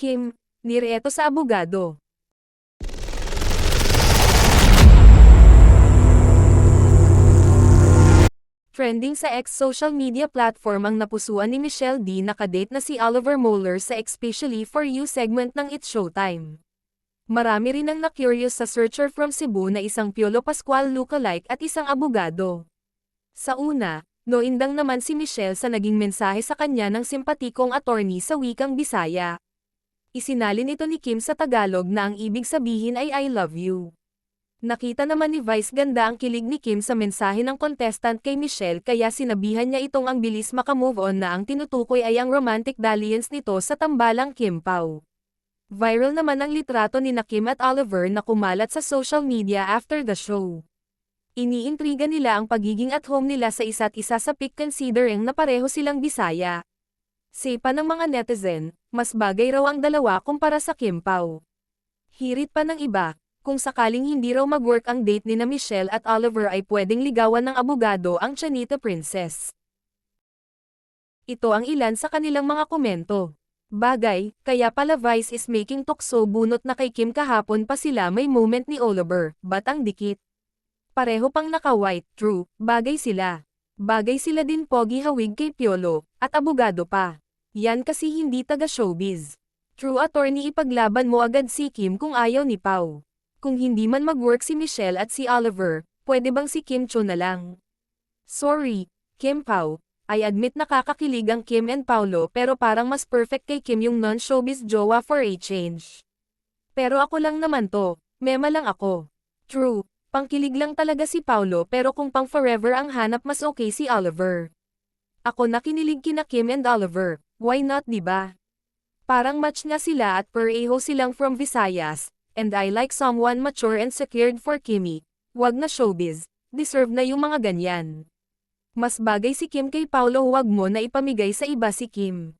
Kim, nireto sa abogado. Trending sa X social media platform ang napusuan ni Michelle D na kadate na si Oliver Moeller sa Especially For You segment ng It's Showtime. Marami rin ang na-curious sa searcher from Cebu na isang Piolo Pascual lookalike at isang abogado. Sa una, noindang naman si Michelle sa naging mensahe sa kanya ng simpatikong attorney sa wikang Bisaya. Isinalin ito ni Kim sa Tagalog na ang ibig sabihin ay I love you. Nakita naman ni Vice ganda ang kilig ni Kim sa mensahe ng contestant kay Michelle kaya sinabihan niya itong ang bilis makamove on na ang tinutukoy ay ang romantic dalliance nito sa tambalang Kim Pao. Viral naman ang litrato ni Kim at Oliver na kumalat sa social media after the show. Iniintriga nila ang pagiging at home nila sa isa't isa sa pic considering na pareho silang Bisaya. Sipa ng mga netizen, mas bagay raw ang dalawa kumpara sa Kim Pao. Hirit pa ng iba, kung sakaling hindi raw mag-work ang date ni na Michelle at Oliver ay pwedeng ligawan ng abogado ang Chanita Princess. Ito ang ilan sa kanilang mga komento. Bagay, kaya pala Vice is making tukso bunot na kay Kim kahapon pa sila may moment ni Oliver, ba't ang dikit? Pareho pang naka-white, true, bagay sila. Bagay sila din pogi hawig kay Piolo, at abogado pa. Yan kasi hindi taga showbiz. True attorney ipaglaban mo agad si Kim kung ayaw ni Pao. Kung hindi man mag-work si Michelle at si Oliver, pwede bang si Kim Cho na lang? Sorry, Kim Pao. I admit nakakakilig ang Kim and Paolo pero parang mas perfect kay Kim yung non-showbiz jowa for a change. Pero ako lang naman to, mema lang ako. True, pangkilig lang talaga si Paolo pero kung pang forever ang hanap mas okay si Oliver. Ako na kinilig kina Kim and Oliver, why not diba? Parang match nga sila at pareho silang from Visayas. And I like someone mature and secured for Kimmy. Wag na showbiz, deserve na yung mga ganyan. Mas bagay si Kim kay Paolo, huwag mo na ipamigay sa iba si Kim.